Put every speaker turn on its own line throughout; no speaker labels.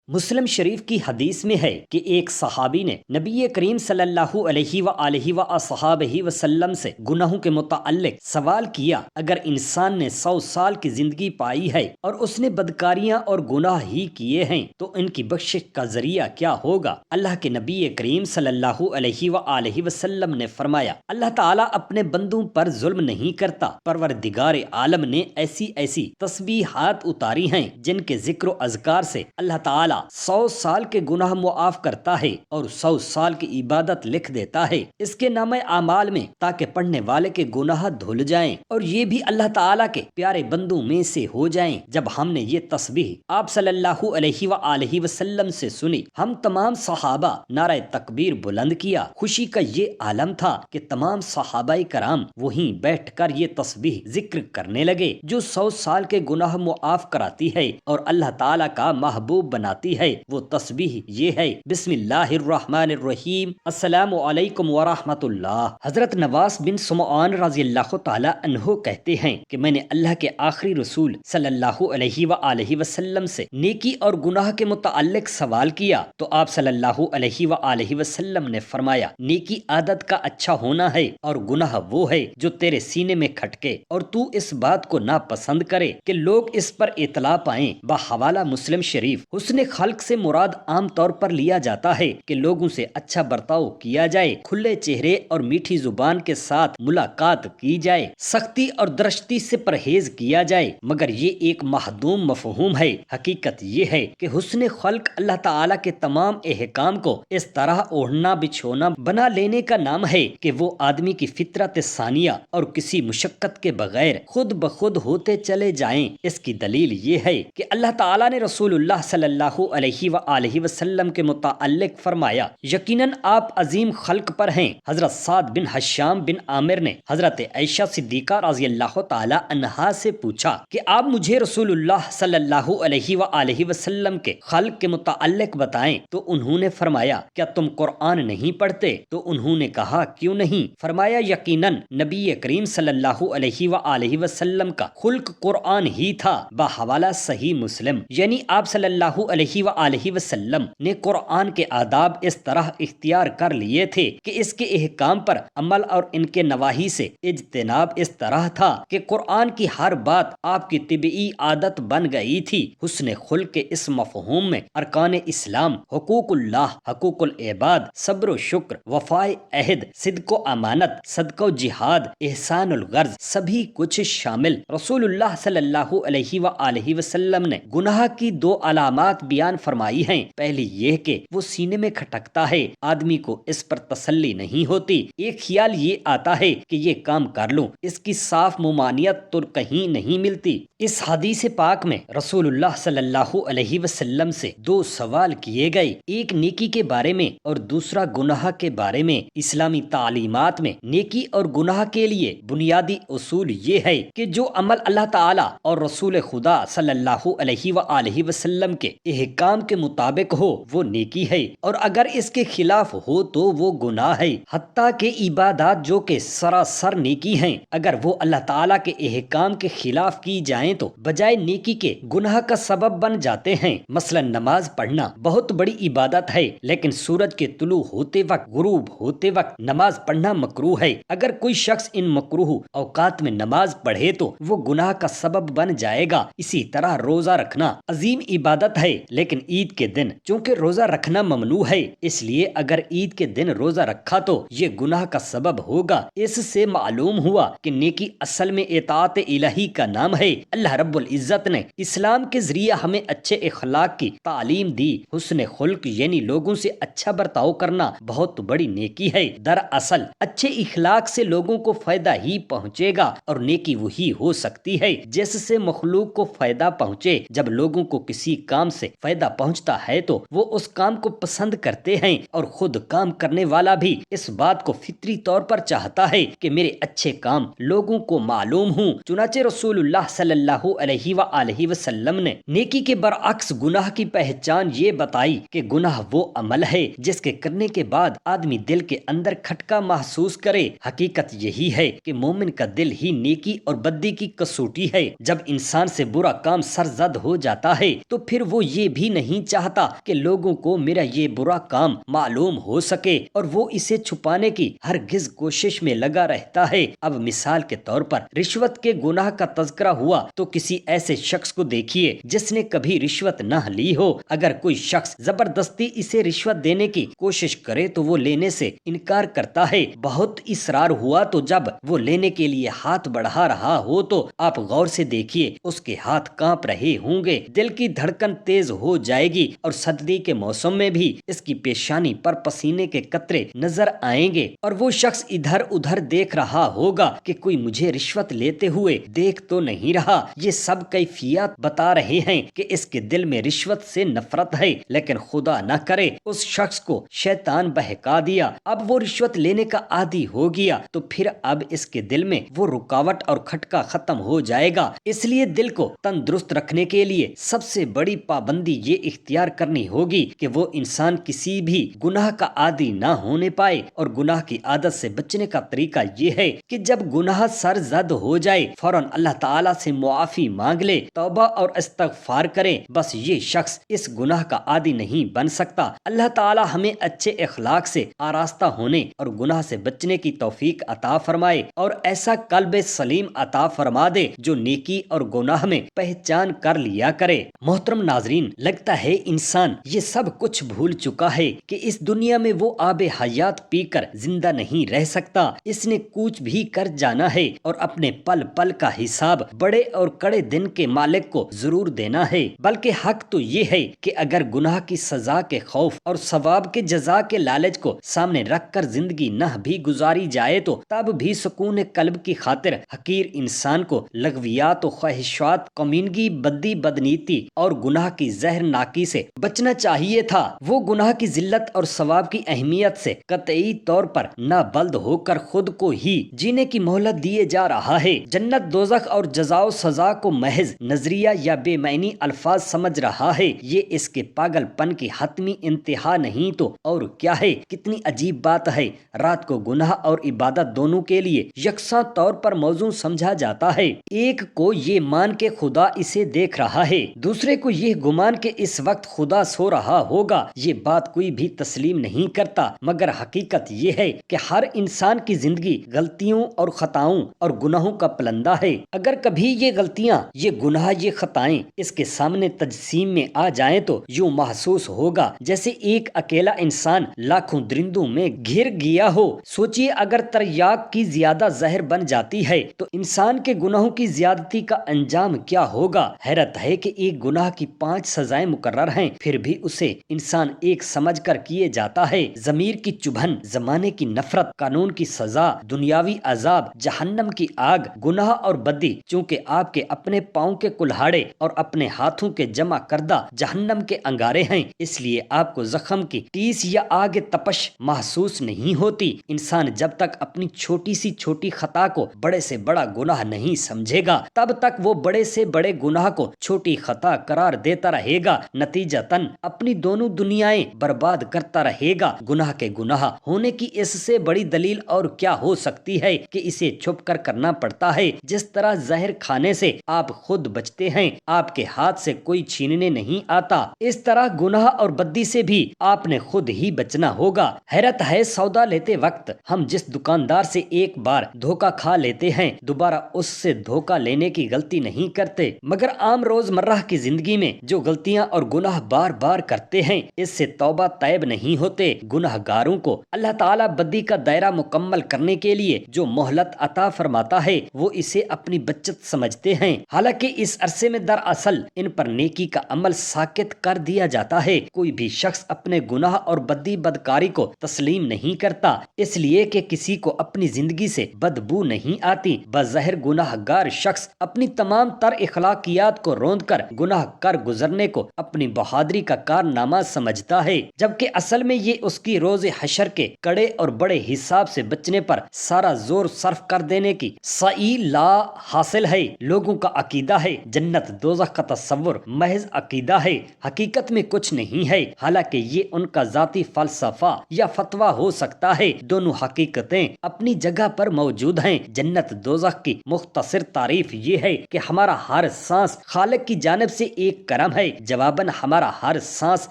مسلم شریف کی حدیث میں ہے کہ ایک صحابی نے نبی کریم صلی اللہ علیہ وآلہ وصحابہ وسلم سے گناہوں کے متعلق سوال کیا، اگر انسان نے 100 سال کی زندگی پائی ہے اور اس نے بدکاریاں اور گناہ ہی کیے ہیں تو ان کی بخشش کا ذریعہ کیا ہوگا؟ اللہ کے نبی کریم صلی اللہ علیہ وآلہ وسلم نے فرمایا، اللہ تعالیٰ اپنے بندوں پر ظلم نہیں کرتا۔ پروردگار عالم نے ایسی ایسی تسبیحات اتاری ہیں جن کے ذکر و اذکار سے اللہ تعالیٰ 100 سال کے گناہ معاف کرتا ہے اور 100 سال کی عبادت لکھ دیتا ہے اس کے نامہ اعمال میں، تاکہ پڑھنے والے کے گناہ دھل جائیں اور یہ بھی اللہ تعالیٰ کے پیارے بندوں میں سے ہو جائیں۔ جب ہم نے یہ تسبیح آپ صلی اللہ علیہ وآلہ وسلم سے سنی، ہم تمام صحابہ نعرہ تکبیر بلند کیا۔ خوشی کا یہ عالم تھا کہ تمام صحابہ کرام وہیں بیٹھ کر یہ تسبیح ذکر کرنے لگے جو 100 سال کے گناہ معاف کراتی ہے اور اللہ تعالیٰ کا محبوب بناتی ہے۔ وہ تسبیح یہ ہے، بسم اللہ الرحمن الرحیم، السلام علیکم ورحمۃ اللہ۔ حضرت نواس بن سمعان رضی اللہ تعالی عنہ کہتے ہیں کہ میں نے اللہ کے آخری رسول صلی اللہ علیہ وآلہ وسلم سے نیکی اور گناہ کے متعلق سوال کیا تو آپ صلی اللہ علیہ وآلہ وسلم نے فرمایا، نیکی عادت کا اچھا ہونا ہے اور گناہ وہ ہے جو تیرے سینے میں کھٹکے اور تو اس بات کو ناپسند کرے کہ لوگ اس پر اطلاع پائیں۔ بحوالہ مسلم شریف، حسن خلق سے مراد عام طور پر لیا جاتا ہے کہ لوگوں سے اچھا برتاؤ کیا جائے، کھلے چہرے اور میٹھی زبان کے ساتھ ملاقات کی جائے، سختی اور درشتی سے پرہیز کیا جائے، مگر یہ ایک محدود مفہوم ہے۔ حقیقت یہ ہے کہ حسن خلق اللہ تعالیٰ کے تمام احکام کو اس طرح اوڑھنا بچھونا بنا لینے کا نام ہے کہ وہ آدمی کی فطرت ثانیہ اور کسی مشقت کے بغیر خود بخود ہوتے چلے جائیں۔ اس کی دلیل یہ ہے کہ اللہ تعالیٰ نے رسول اللہ صلی اللہ علیہ وآلہ وسلم کے متعلق فرمایا، یقیناً آپ عظیم خلق پر ہیں۔ حضرت سعد بن حشام بن عامر نے حضرت عائشہ صدیقہ رضی اللہ تعالی عنہا سے پوچھا کہ آپ مجھے رسول اللہ صلی اللہ علیہ وآلہ وسلم کے خلق کے متعلق بتائیں، تو انہوں نے فرمایا، کیا تم قرآن نہیں پڑھتے؟ تو انہوں نے کہا، کیوں نہیں؟ فرمایا، یقیناً نبی کریم صلی اللہ علیہ وآلہ وسلم کا خلق قرآن ہی تھا۔ بحوالہ صحیح مسلم، یعنی آپ صلی اللہ علیہ وآلہ وسلم نے قرآن کے آداب اس طرح اختیار کر لیے تھے کہ اس کے احکام پر عمل اور ان کے نواہی سے اجتناب اس طرح تھا کہ قرآن کی ہر بات آپ کی طبعی عادت بن گئی تھی۔ حسن خلق کے اس مفہوم میں ارکان اسلام، حقوق اللہ، حقوق العباد، صبر و شکر، وفائے عہد، صدق و امانت، صدقہ و جہاد، احسان الغرض، سبھی کچھ شامل۔ رسول اللہ صلی اللہ علیہ وآلہ وسلم نے گناہ کی 2 علامات بیان فرمائی ہیں۔ پہلی یہ کہ وہ سینے میں کھٹکتا ہے، آدمی کو اس پر تسلی نہیں ہوتی، ایک خیال یہ آتا ہے کہ یہ کام کر لوں، اس کی صاف ممانعت تو کہیں نہیں ملتی۔ اس حدیث پاک میں رسول اللہ صلی اللہ علیہ وسلم سے 2 سوال کیے گئے، ایک نیکی کے بارے میں اور دوسرا گناہ کے بارے میں۔ اسلامی تعلیمات میں نیکی اور گناہ کے لیے بنیادی اصول یہ ہے کہ جو عمل اللہ تعالیٰ اور رسول خدا صلی اللہ علیہ وآلہ وسلم کے احکام کے مطابق ہو وہ نیکی ہے، اور اگر اس کے خلاف ہو تو وہ گناہ ہے۔ حتیٰ کہ عبادات جو کہ سراسر نیکی ہیں، اگر وہ اللہ تعالیٰ کے احکام کے خلاف کی جائیں تو بجائے نیکی کے گناہ کا سبب بن جاتے ہیں۔ مثلا نماز پڑھنا بہت بڑی عبادت ہے، لیکن سورج کے طلوع ہوتے وقت، غروب ہوتے وقت نماز پڑھنا مکروہ ہے۔ اگر کوئی شخص ان مکروہ اوقات میں نماز پڑھے تو وہ گناہ کا سبب بن جائے گا۔ اسی طرح روزہ رکھنا عظیم عبادت ہے، لیکن عید کے دن چونکہ روزہ رکھنا ممنوع ہے، اس لیے اگر عید کے دن روزہ رکھا تو یہ گناہ کا سبب ہوگا۔ اس سے معلوم ہوا کہ نیکی اصل میں اطاعت الہی کا نام ہے۔ اللہ رب العزت نے اسلام کے ذریعے ہمیں اچھے اخلاق کی تعلیم دی۔ حسن خلق یعنی لوگوں سے اچھا برتاؤ کرنا بہت بڑی نیکی ہے۔ دراصل اچھے اخلاق سے لوگوں کو فائدہ ہی پہنچے گا، اور نیکی وہی ہو سکتی ہے جس سے مخلوق کو فائدہ پہنچے۔ جب لوگوں کو کسی کام سے فائدہ پہنچتا ہے تو وہ اس کام کو پسند کرتے ہیں، اور خود کام کرنے والا بھی اس بات کو فطری طور پر چاہتا ہے کہ میرے اچھے کام لوگوں کو معلوم ہوں۔ چنانچہ رسول اللہ صلی اللہ علیہ وآلہ وسلم نے نیکی کے برعکس گناہ کی پہچان یہ بتائی کہ گناہ وہ عمل ہے جس کے کرنے کے بعد آدمی دل کے اندر کھٹکا محسوس کرے۔ حقیقت یہی ہے کہ مومن کا دل ہی نیکی اور بدی کی کسوٹی ہے۔ جب انسان سے برا کام سرزد ہو جاتا ہے تو پھر وہ یہ بھی نہیں چاہتا کہ لوگوں کو میرا یہ برا کام معلوم ہو سکے اور وہ اسے چھپانے کی ہرگز کوشش میں لگا رہتا ہے۔ اب مثال کے طور پر رشوت کے گناہ کا تذکرہ ہوا تو کسی ایسے شخص کو دیکھیے جس نے کبھی رشوت نہ لی ہو۔ اگر کوئی شخص زبردستی اسے رشوت دینے کی کوشش کرے تو وہ لینے سے انکار کرتا ہے۔ بہت اصرار ہوا تو جب وہ لینے کے لیے ہاتھ بڑھا رہا ہو تو آپ غور سے دیکھیے، اس کے ہاتھ کانپ رہے ہوں گے، دل کی دھڑکن تیز ہو جائے گی اور سردی کے موسم میں بھی اس کی پیشانی پر پسینے کے قطرے نظر آئیں گے، اور وہ شخص ادھر ادھر دیکھ رہا ہوگا کہ کوئی مجھے رشوت لیتے ہوئے دیکھ تو نہیں رہا۔ یہ سب کیفیات بتا رہے ہیں کہ اس کے دل میں رشوت سے نفرت ہے، لیکن خدا نہ کرے اس شخص کو شیطان بہکا دیا، اب وہ رشوت لینے کا عادی ہو گیا تو پھر اب اس کے دل میں وہ رکاوٹ اور کھٹکا ختم ہو جائے گا۔ اس لیے دل کو تندرست رکھنے کے لیے سب سے بڑی پابندی یہ اختیار کرنی ہوگی کہ وہ انسان کسی بھی گناہ کا عادی نہ ہونے پائے، اور گناہ کی عادت سے بچنے کا طریقہ یہ ہے کہ جب گناہ سرزد ہو جائے فوراً اللہ تعالیٰ سے معافی مانگ لے، توبہ اور استغفار کرے۔ بس یہ شخص اس گناہ کا عادی نہیں بن سکتا۔ اللہ تعالیٰ ہمیں اچھے اخلاق سے آراستہ ہونے اور گناہ سے بچنے کی توفیق عطا فرمائے اور ایسا قلب سلیم عطا فرما دے جو نیکی اور گناہ میں پہچان کر لیا کرے۔ محترم ناظرین، لگتا ہے انسان یہ سب کچھ بھول چکا ہے کہ اس دنیا میں وہ آب حیات پی کر زندہ نہیں رہ سکتا، اس نے کوچ بھی کر جانا ہے اور اپنے پل پل کا حساب بڑے اور کڑے دن کے مالک کو ضرور دینا ہے۔ بلکہ حق تو یہ ہے کہ اگر گناہ کی سزا کے خوف اور ثواب کے جزا کے لالچ کو سامنے رکھ کر زندگی نہ بھی گزاری جائے تو تب بھی سکون قلب کی خاطر حقیر انسان کو لغویات و خواہشات، کمینگی، بدی، بدنیتی اور گناہ کی زہرناکی سے بچنا چاہیے تھا۔ وہ گناہ کی ذلت اور ثواب کی اہمیت سے قطعی طور پر نابلد ہو کر خود کو ہی جینے کی مہلت دیے جا رہا ہے۔ جنت، دوزخ اور جزا و سزا کو محض نظریہ یا بے معنی الفاظ سمجھ رہا ہے۔ یہ اس کے پاگل پن کی حتمی انتہا نہیں تو اور کیا ہے۔ کتنی عجیب بات ہے، رات کو گناہ اور عبادت دونوں کے لیے یکساں طور پر موزوں سمجھا جاتا ہے۔ ایک کو یہ مان کے خدا اسے دیکھ رہا ہے، دوسرے کو یہ گمان کہ اس وقت خدا سو رہا ہوگا۔ یہ بات کوئی بھی تسلیم نہیں کرتا، مگر حقیقت یہ ہے کہ ہر انسان کی زندگی غلطیوں اور خطاؤں اور گناہوں کا پلندہ ہے۔ اگر کبھی یہ غلطیاں، یہ گناہ، یہ خطائیں اس کے سامنے تجسیم میں آ جائیں تو یوں محسوس ہوگا جیسے ایک اکیلا انسان لاکھوں درندوں میں گھر گیا ہو۔ سوچئے اگر تریاک کی زیادہ زہر بن جاتی ہے تو انسان کے گناہوں کی زیادتی کا انجام کیا ہوگا۔ حیرت ہے کہ ایک گناہ کی 5 سزائیں مقرر ہیں، پھر بھی اسے انسان ایک سمجھ کر کیے جاتا ہے۔ ضمیر کی چبھن، زمانے کی نفرت، قانون کی سزا، دنیاوی عذاب، جہنم کی آگ، گناہ اور بدی چونکہ آپ کے اپنے پاؤں کے کلہاڑے اور اپنے ہاتھوں کے جمع کردہ جہنم کے انگارے ہیں، اس لیے آپ کو زخم کی ٹیس یا آگ تپش محسوس نہیں ہوتی۔ انسان جب تک اپنی چھوٹی سی چھوٹی خطا کو بڑے سے بڑا گناہ نہیں سمجھے گا تب تک وہ بڑے سے بڑے گناہ کو چھوٹی خطا قرار دیتا رہے گا، نتیجتاً اپنی دونوں دنیایں برباد کرتا رہے گا۔ گناہ کے گناہ ہونے کی اس سے بڑی دلیل اور کیا ہو سکتی ہے کہ اسے چھپ کر کرنا پڑتا ہے۔ جس طرح زہر کھانے سے آپ خود بچتے ہیں، آپ کے ہاتھ سے کوئی چھیننے نہیں آتا، اس طرح گناہ اور بدی سے بھی آپ نے خود ہی بچنا ہوگا۔ حیرت ہے، سودا لیتے وقت ہم جس دکاندار سے ایک بار دھوکہ کھا لیتے ہیں دوبارہ اس سے دھوکہ لینے کی غلطی نہیں کرتے، مگر عام روزمرہ کی زندگی میں جو غلطیاں اور گناہ بار بار کرتے ہیں اس سے توبہ طیب نہیں ہوتے۔ گناہ گاروں کو اللہ تعالیٰ بدی کا دائرہ مکمل کرنے کے لیے جو مہلت عطا فرماتا ہے وہ اسے اپنی بچت سمجھتے ہیں، حالانکہ اس عرصے میں دراصل ان پر نیکی کا عمل ساقط کر دیا جاتا ہے۔ کوئی بھی شخص اپنے گناہ اور بدی بدکاری کو تسلیم نہیں کرتا، اس لیے کہ کسی کو اپنی زندگی سے بدبو نہیں آتی۔ بظاہر گناہ گار شخص اپنی تمام تر اخلاقیات کو روند کر گناہ کر گزرنے کو اپنی بہادری کا کارنامہ سمجھتا ہے، جبکہ اصل میں یہ اس کی روز حشر کے کڑے اور بڑے حساب سے بچنے پر سارا زور صرف کر دینے کی سعی لا حاصل ہے۔ لوگوں کا عقیدہ ہے جنت دوزخ کا تصور محض عقیدہ ہے، حقیقت میں کچھ نہیں ہے، حالانکہ یہ ان کا ذاتی فلسفہ یا فتویٰ ہو سکتا ہے۔ دونوں حقیقتیں اپنی جگہ پر موجود ہیں۔ جنت دوزخ کی مختصر تعریف یہ ہے کہ ہمارا ہر سانس خالق کی جانب سے ایک کرم ہے، جواباً ہمارا ہر سانس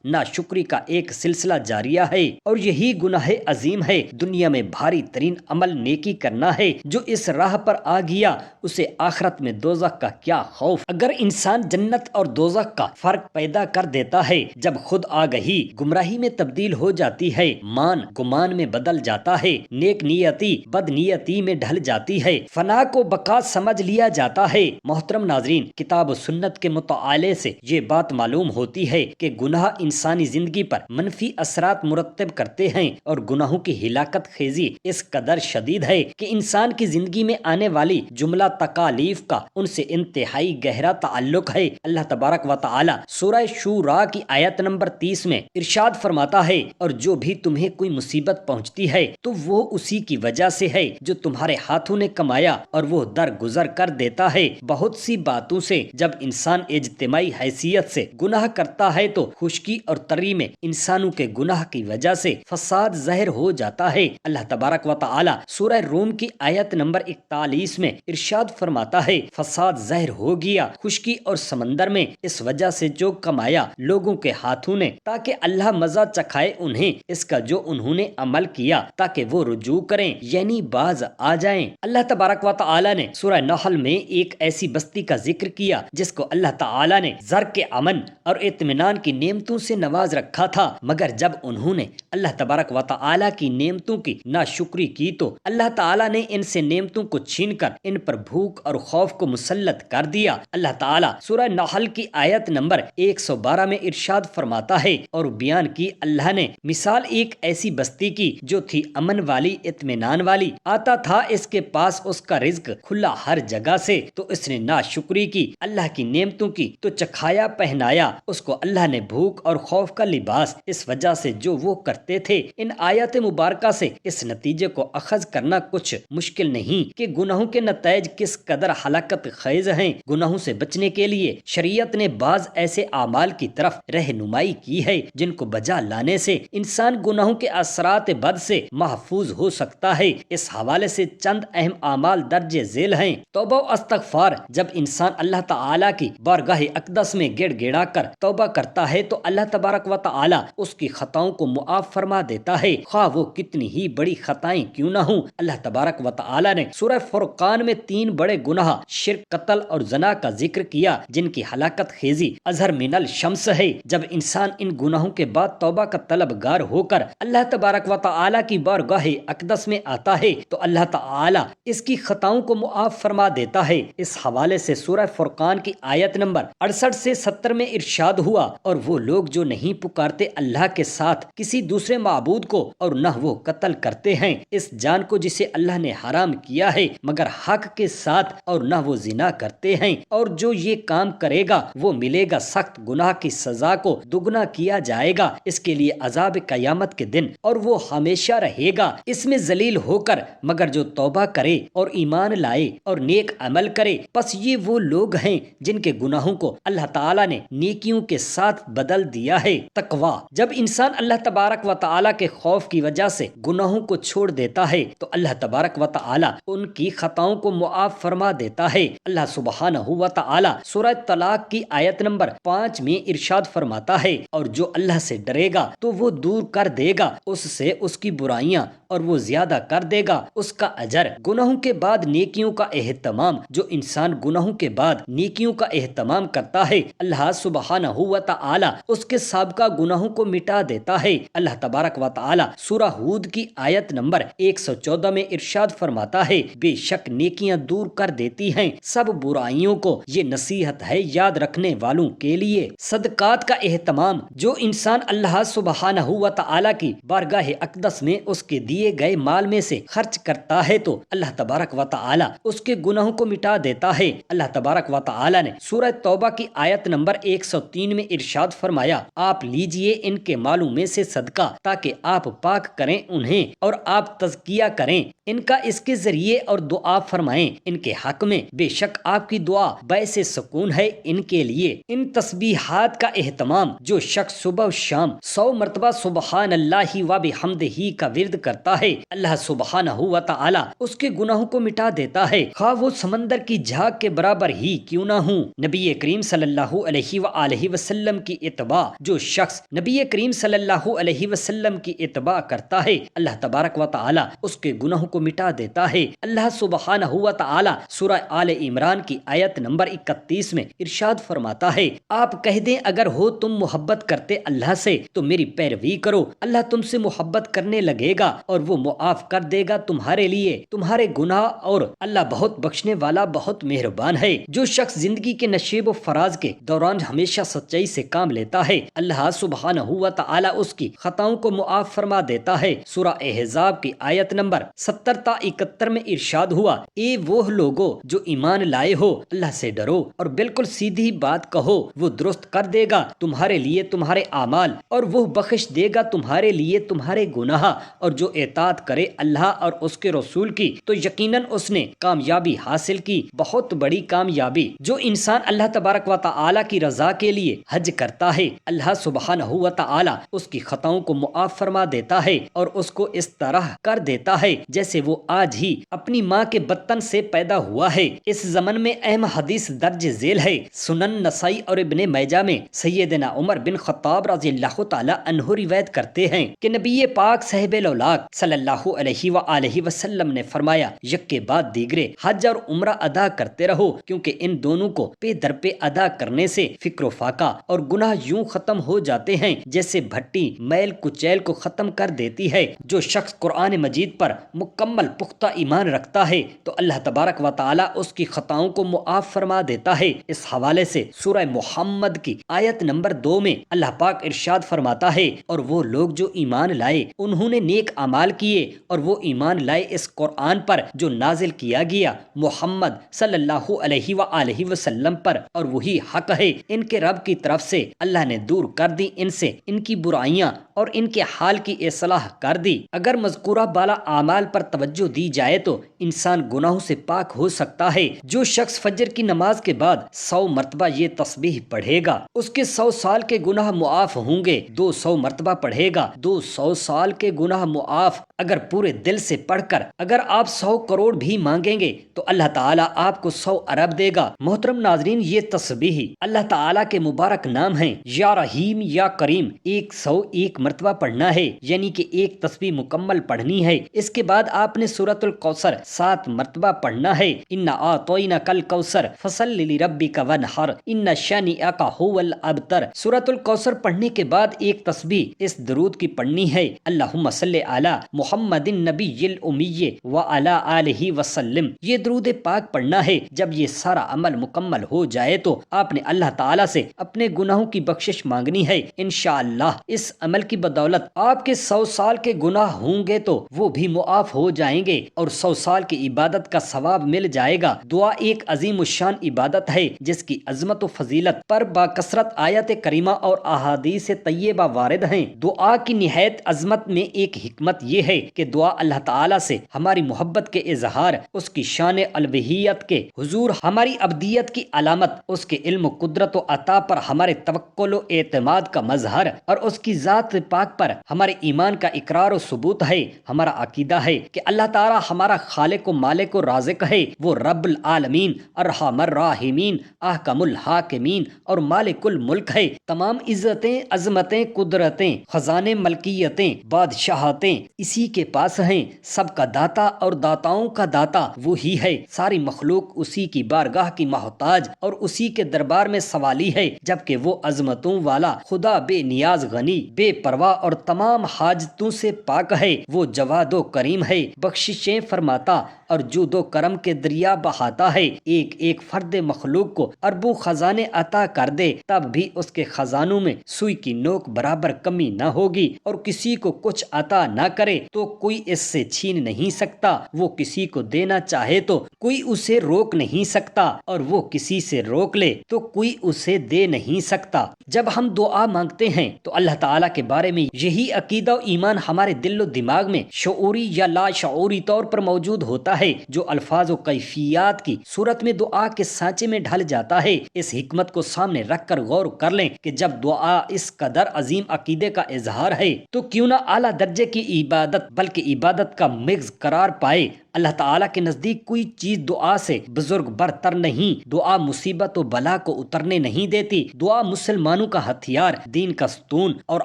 ناشکری کا ایک سلسلہ جاریہ ہے، اور یہی گناہ عظیم ہے۔ دنیا میں بھاری ترین عمل نیکی کرنا ہے۔ جو اس راہ پر آ گیا اسے آخرت میں دوزخ کا کیا خوف۔ اگر انسان جنت اور دوزخ کا فرق پیدا کر دیتا ہے، جب خود آگہی گمراہی میں تبدیل ہو جاتی ہے، مان گمان میں بدل جاتا ہے، نیک نیتی بد نیتی میں ڈھل جاتی ہے، فنا کو بقا سمجھ لیا جاتا ہے۔ محترم ناظرین، کتاب و سنت کے مطالعے سے یہ بات معلوم ہوتی ہے کہ گناہ انسانی زندگی پر منفی اثرات مرتب کرتے ہیں، اور گناہوں کی ہلاکت خیزی اس قدر شدید ہے کہ انسان کی زندگی میں آنے والی جملہ تکالیف کا ان سے انتہائی گہرا تعلق ہے۔ اللہ تبارک و تعالی سورہ شورا کی آیت نمبر 30 میں ارشاد فرماتا ہے، اور جو بھی تمہیں کوئی مصیبت پہنچتی ہے تو وہ اسی کی وجہ سے ہے جو تمہارے ہاتھوں نے کمایا، اور وہ درگزر کر دیتا ہے بہت سی باتوں سے۔ جب انسان اجتماعی حیثیت سے گناہ کرتا ہے تو خشکی اور تری میں انسانوں کے گناہ کی وجہ سے فساد ظاہر ہو جاتا ہے۔ اللہ تبارک و تعالی سورہ روم کی آیت نمبر 41 میں ارشاد فرماتا ہے، فساد ظاہر ہو گیا خشکی اور سمندر میں اس وجہ سے جو کمایا لوگوں کے ہاتھوں نے، تاکہ اللہ مزہ چکھائے انہیں اس کا جو انہوں نے عمل کیا، تاکہ وہ رجوع کریں یعنی باز آ جائیں۔ اللہ تبارک و تعالی نے سورہ نحل میں ایک ایسی بستی کا ذکر کیا جس کو اللہ تعالی نے زر کے امن اور اطمینان کی نعمتوں سے نواز رکھا تھا، مگر جب انہوں نے اللہ تبارک و تعالی کی نعمتوں کی ناشکری کی تو اللہ تعالی نے ان سے نعمتوں کو چھین کر ان پر بھوک اور خوف کو مسلط کر دیا۔ اللہ تعالی سورہ نحل کی آیت نمبر 112 میں ارشاد فرماتا ہے، اور بیان کی اللہ نے مثال ایک ایسی بستی کی جو تھی امن والی اطمینان والی، آتا تھا اس کے پاس اس کا رزق کھلا ہر جگہ سے، تو اس نے ناشکری کی اللہ کی نعمتوں کی تو چکھایا پہنایا اس کو اللہ نے بھوک اور خوف کا لباس اس وجہ سے جو وہ کرتے تھے۔ ان آیات مبارکہ سے اس نتیجے کو اخذ کرنا کچھ مشکل نہیں کہ گناہوں کے نتائج کس قدر ہلاکت خیز ہیں۔ گناہوں سے بچنے کے لیے شریعت نے بعض ایسے اعمال کی طرف رہنمائی کی ہے جن کو بجا لانے سے انسان گناہوں کے اثرات بد سے محفوظ ہو سکتا ہے۔ اس حوالے سے چند اہم اعمال درج ذیل ہیں۔ توبہ و استغفار، جب انسان اللہ تعالی کی بارگاہ اقدس میں گڑ گڑا کر توبہ کرتا ہے تو اللہ تبارک و تعالی اس کی خطاؤں کو معاف فرما دیتا ہے، خواہ وہ کتنی ہی بڑی خطائیں کیوں نہ ہوں۔ اللہ تبارک و تعالی نے سورہ فرقان میں 3 بڑے گناہ شرک، قتل اور زنا کا ذکر کیا جن کی ہلاکت خیزی اظہر من الشمس ہے۔ جب انسان ان گناہوں کے بعد توبہ کا طلبگار ہو کر اللہ تبارک و تعالی کی بارگاہ اقدس میں آتا ہے تو اللہ تعالی اس کی خطاؤں کو معاف فرما دیتا ہے۔ اس حوالے سے سورہ فرقان کی آیت نمبر 68 سے 70 میں ارشاد ہوا، اور وہ لوگ جو نہیں پکارتے اللہ کے ساتھ کسی دوسرے معبود کو، اور نہ وہ قتل کرتے ہیں اس جان کو جسے اللہ نے حرام کیا ہے مگر حق کے ساتھ، اور نہ وہ زنا کرتے ہیں، اور جو یہ کام کرے گا وہ ملے گا سخت گناہ کی سزا کو دگنا کیا جائے گا، اس کے لیے عذاب قیامت کے دن، اور وہ ہمیشہ رہے گا اس میں ذلیل ہو کر، مگر جو توبہ کرے اور ایمان لائے اور نیک عمل کرے پس یہ وہ لوگ ہیں جن کے گناہوں کو اللہ تعالی نے نیکیوں کے ساتھ بدل دیا ہے۔ تقوی، جب انسان اللہ تبارک و تعالی کے خوف کی وجہ سے گناہوں کو چھوڑ دیتا ہے تو اللہ تبارک و تعالی ان کی خطاؤں کو معاف فرما دیتا ہے۔ اللہ سبحانہ و تعالی سورہ طلاق کی آیت نمبر 5 میں ارشاد فرماتا ہے، اور جو اللہ سے ڈرے گا تو وہ دور کر دے گا اس سے اس کی برائیاں، اور وہ زیادہ کر دے گا اس کا اجر۔ گناہوں کے بعد نیکیوں کا اہتمام، جو انسان گناہوں کے بعد نیکیوں کا اہتمام کرتا ہے اللہ سبحانہ و تعالی اس کے سابقہ گناہوں کو مٹا دیتا ہے۔ اللہ تبارک و تعالی سورہ ہود کی آیت نمبر 114 میں ارشاد فرماتا ہے، بے شک نیکیاں دور کر دیتی ہیں سب برائیوں کو، یہ نصیحت ہے یاد رکھنے والوں کے لیے۔ صدقات کا اہتمام، جو انسان اللہ سبحانہ و تعالی کی بارگاہ اقدس میں اس کے دیے گئے مال میں سے خرچ کرتا ہے تو اللہ تبارک و تعالی اس کے گناہوں کو مٹا دیتا ہے۔ اللہ تبارک و تعالی نے سورہ توبہ کی آیت نمبر 103 میں ارشاد فرمایا، آپ لیجئے ان کے مالوں میں سے صدقہ تاکہ آپ پاک کریں انہیں اور آپ تزکیہ کریں ان کا اس کے ذریعے، اور دعا فرمائیں ان کے حق میں، بے شک آپ کی دعا باعث سکون ہے ان کے لیے۔ ان تسبیحات کا اہتمام، جو شخص صبح و شام 100 مرتبہ سبحان اللہ و بحمدہ کا ورد کرتا ہے اللہ سبحانہ و تعالی اس کے گناہوں کو مٹا دیتا ہے، خواہ وہ سمندر کی جھاگ کے برابر ہی کیوں نہ ہوں۔ نبی کریم صلی اللہ علیہ وآلہ وسلم کی اتباع، جو شخص نبی کریم صلی اللہ علیہ وسلم کی اتباع کرتا ہے اللہ تبارک و تعالی اس کے گناہوں کو مٹا دیتا ہے۔ اللہ سبحانہ و تعالی سورہ آل عمران کی آیت نمبر 31 میں ارشاد فرماتا ہے، آپ کہہ دیں اگر ہو تم محبت کرتے اللہ سے تو میری پیروی کرو، اللہ تم سے محبت کرنے لگے گا اور وہ معاف کر دے گا تمہارے لیے تمہارے گناہ، اور اللہ بہت بخشنے والا بہت مہربان ہے۔ جو شخص زندگی کے نشیب و فراز کے دوران ہمیشہ سچائی سے کام لیتا ہے اللہ سبحانہ و تعالی اس کی خطاؤں کو معاف فرما دیتا ہے۔ سورہ احزاب کی آیت نمبر 70 تا 71 میں ارشاد ہوا، اے وہ لوگو جو ایمان لائے ہو اللہ سے ڈرو اور بالکل سیدھی بات کہو، وہ درست کر دے گا تمہارے لیے تمہارے اعمال اور وہ بخش دے گا تمہارے لیے تمہارے گناہ، اور جو اطاعت کرے اللہ اور اس کے رسول کی تو یقیناً اس نے کامیابی حاصل کی، بہت بڑی کامیابی۔ جو انسان اللہ تبارک و تعالی کی رضا کے لیے حج کرتا ہے اللہ سبحانہ و تعالی اس کی خطاؤں کو معاف فرما دیتا ہے اور اس کو اس طرح کر دیتا ہے جیسے وہ آج ہی اپنی ماں کے بطن سے پیدا ہوا ہے۔ اس زمن میں اہم حدیث درج ذیل ہے، سنن نسائی اور ابن ماجہ میں سیدنا عمر بن خطاب رضی اللہ تعالی عنہ روایت کرتے ہیں کہ نبی پاک صاحب الاولاق صلی اللہ علیہ وآلہ وسلم نے فرمایا، یک کے بعد دیگرے حج اور عمرہ ادا کرتے رہو، کیونکہ ان دونوں کو پے در پہ ادا کرنے سے فکر و فاقہ اور گناہ یوں ختم ہو جاتے ہیں جیسے بھٹی میل کچیل کو ختم کر دیتی ہے۔ جو شخص قرآن مجید پر مکمل پختہ ایمان رکھتا ہے تو اللہ تبارک و تعالی اس کی خطاؤں کو معاف فرما دیتا ہے۔ اس حوالے سے سورہ محمد کی آیت نمبر 2 میں اللہ پاک ارشاد فرماتا ہے، اور وہ لوگ جو ایمان لائے انہوں نے نیک اعمال کیے اور وہ ایمان لائے اس قرآن پر جو نازل کیا گیا محمد صلی اللہ علیہ وآلہ وسلم پر، اور وہی حق ہے ان کے رب کی طرف سے، اللہ نے دور کر دی ان سے ان کی برائیاں اور ان کے حال کی اصلاح کر دی۔ اگر مذکورہ بالا اعمال پر توجہ دی جائے تو انسان گناہوں سے پاک ہو سکتا ہے۔ جو شخص فجر کی نماز کے بعد 100 مرتبہ یہ تسبیح پڑھے گا اس کے 100 سال کے گناہ معاف ہوں گے، 200 مرتبہ پڑھے گا 200 سال کے گناہ معاف۔ اگر پورے دل سے پڑھ کر اگر آپ 100 کروڑ بھی مانگیں گے تو اللہ تعالیٰ آپ کو 100 ارب دے گا۔ محترم ناظرین، یہ تسبیح اللہ تعالیٰ کے مبارک نام ہیں، یا رحیم یا کریم، 101 مرتبہ پڑھنا ہے، یعنی کہ ایک تسبیح مکمل پڑھنی ہے۔ اس کے بعد آپ نے سورۃ الکوثر 7 مرتبہ پڑھنا ہے، انا اعطیناک الکوثر فصل لربک وانحر ان شانئک هو الابتر۔ سورۃ الکوثر پڑھنے کے بعد ایک تسبیح اس درود کی پڑھنی ہے، اللہم صلی علی محمد النبی الامی وعلی آلہ وسلم۔ یہ درود پاک پڑھنا ہے۔ جب یہ سارا عمل مکمل ہو جائے تو آپ نے اللہ تعالیٰ سے اپنے گناہوں کی بخشش مانگنی ہے۔ انشاءاللہ اس عمل کی بدولت آپ کے 100 سال کے گناہ ہوں گے تو وہ بھی معاف ہو جائیں گے اور 100 سال کی عبادت کا ثواب مل جائے گا۔ دعا ایک عظیم الشان عبادت ہے جس کی عظمت و فضیلت پر باکثرت آیت کریمہ اور احادیث طیبہ وارد ہیں۔ دعا کی نہایت عظمت میں ایک حکمت یہ ہے کہ دعا اللہ تعالیٰ سے ہماری محبت کے اظہار، اس کی شان الوہیت کے حضور ہماری عبدیت کی علامت، اس کے علم و قدرت و عطا پر ہمارے توکل و اعتماد کا مظہر اور اس کی ذات پاک پر ہمارے ایمان کا اقرار و ثبوت ہے۔ ہمارا عقیدہ ہے کہ اللہ تعالیٰ ہمارا خالق و مالک و رازق ہے، وہ رب العالمین، ارحم الراحمین، احکم الحاکمین اور مالک الملک ہے۔ تمام عزتیں، عظمتیں، قدرتیں، خزانے، ملکیتیں، بادشاہتیں اسی کے پاس ہیں۔ سب کا داتا اور داتاؤں کا داتا وہی ہے۔ ساری مخلوق اسی کی بارگاہ کی محتاج اور اسی کے دربار میں سوالی ہے، جبکہ وہ عظمتوں والا خدا بے نیاز، غنی، بے پرواہ اور تمام حاجتوں سے پاک ہے۔ وہ جواد و کریم ہے، بخششیں فرماتا اور جود و کرم کے دریا بہاتا ہے۔ ایک ایک فرد مخلوق کو اربوں خزانے عطا کر دے تب بھی اس کے خزانوں میں سوئی کی نوک برابر کمی نہ ہوگی، اور کسی کو کچھ عطا نہ کرے تو کوئی اس سے چھین نہیں سکتا۔ وہ کسی کو دینا چاہے تو کوئی اسے روک نہیں سکتا، اور وہ کسی سے روک لے تو کوئی اسے دے نہیں سکتا۔ جب ہم دعا مانگتے ہیں تو اللہ تعالیٰ کے بارے میں یہی عقیدہ و ایمان ہمارے دل و دماغ میں شعوری یا لا شعوری طور پر موجود ہوتا ہے، جو الفاظ و کیفیات کی صورت میں دعا کے سانچے میں ڈھل جاتا ہے۔ اس حکمت کو سامنے رکھ کر غور کر لیں کہ جب دعا اس قدر عظیم عقیدے کا اظہار ہے تو کیوں نہ اعلیٰ درجے کی عبادت بلکہ عبادت کا مغز قرار پائے۔ اللہ تعالیٰ کے نزدیک کوئی چیز دعا سے بزرگ برتر نہیں۔ دعا مصیبت و بلا کو اترنے نہیں دیتی۔ دعا مسلمانوں کا ہتھیار، دین کا ستون اور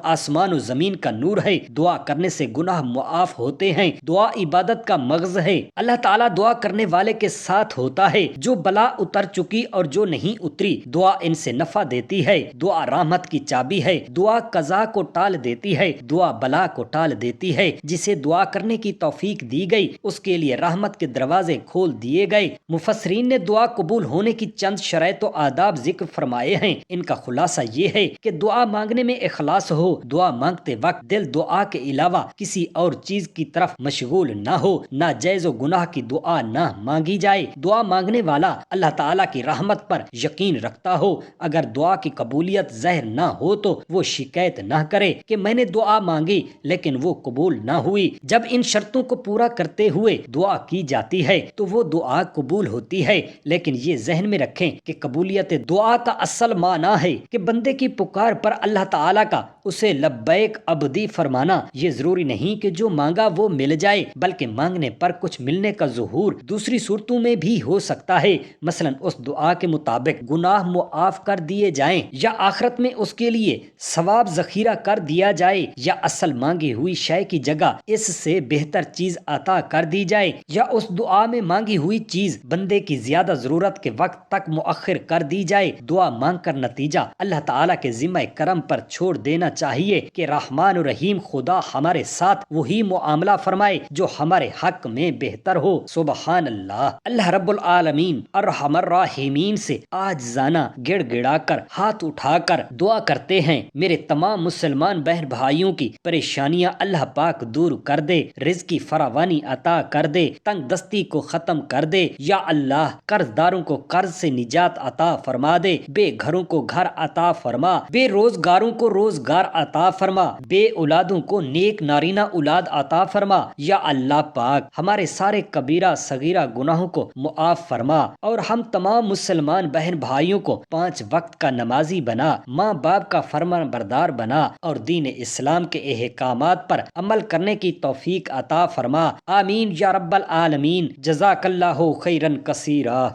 آسمان و زمین کا نور ہے۔ دعا کرنے سے گناہ معاف ہوتے ہیں۔ دعا عبادت کا مغز ہے۔ اللہ تعالیٰ دعا کرنے والے کے ساتھ ہوتا ہے۔ جو بلا اتر چکی اور جو نہیں اتری، دعا ان سے نفع دیتی ہے۔ دعا رحمت کی چابی ہے۔ دعا قضا کو ٹال دیتی ہے، دعا بلا کو ٹال دیتی ہے۔ جسے دعا کرنے کی توفیق دی گئی اس کے لیے رحمت کے دروازے کھول دیے گئے۔ مفسرین نے دعا قبول ہونے کی چند شرائط و آداب ذکر فرمائے ہیں۔ ان کا خلاصہ یہ ہے کہ دعا مانگنے میں اخلاص ہو۔ دعا مانگتے وقت دل دعا کے علاوہ کسی اور چیز کی طرف مشغول نہ ہو۔ ناجائز و گناہ کی دعا نہ مانگی جائے۔ دعا مانگنے والا اللہ تعالیٰ کی رحمت پر یقین رکھتا ہو۔ اگر دعا کی قبولیت ظاہر نہ ہو تو وہ شکایت نہ کرے کہ میں نے دعا مانگی لیکن وہ قبول نہ ہوئی۔ جب ان شرطوں کو پورا کرتے ہوئے دعا کی جاتی ہے تو وہ دعا قبول ہوتی ہے۔ لیکن یہ ذہن میں رکھیں کہ قبولیت دعا کا اصل معنی ہے کہ بندے کی پکار پر اللہ تعالیٰ کا اسے لبیک عبدی فرمانا۔ یہ ضروری نہیں کہ جو مانگا وہ مل جائے، بلکہ مانگنے پر کچھ ملنے کا ظہور دوسری صورتوں میں بھی ہو سکتا ہے۔ مثلا اس دعا کے مطابق گناہ معاف کر دیے جائیں، یا آخرت میں اس کے لیے ثواب ذخیرہ کر دیا جائے، یا اصل مانگی ہوئی شے کی جگہ اس سے بہتر چیز عطا کر دی جائے، یا اس دعا میں مانگی ہوئی چیز بندے کی زیادہ ضرورت کے وقت تک مؤخر کر دی جائے۔ دعا مانگ کر نتیجہ اللہ تعالیٰ کے ذمہ کرم پر چھوڑ دینا چاہیے کہ رحمان و رحیم خدا ہمارے ساتھ وہی معاملہ فرمائے جو ہمارے حق میں بہتر ہو۔ سبحان اللہ۔ اللہ رب العالمین ارحم الراحمین سے عاجزانہ گڑ گڑا کر ہاتھ اٹھا کر دعا کرتے ہیں، میرے تمام مسلمان بہن بھائیوں کی پریشانیاں اللہ پاک دور کر دے، رزق کی فراوانی عطا کر دے، تنگ دستی کو ختم کر دے۔ یا اللہ قرض داروں کو قرض سے نجات عطا فرما دے، بے گھروں کو گھر عطا فرما، بے روزگاروں کو روزگار عطا فرما، بے اولادوں کو نیک نارینہ اولاد عطا فرما۔ یا اللہ پاک ہمارے سارے کبیرہ صغیرہ گناہوں کو معاف فرما اور ہم تمام مسلمان بہن بھائیوں کو 5 وقت کا نمازی بنا، ماں باپ کا فرمان بردار بنا اور دین اسلام کے احکامات پر عمل کرنے کی توفیق عطا فرما۔ آمین یا رب العالمین۔ جزاک اللہ خیرا کثیرا۔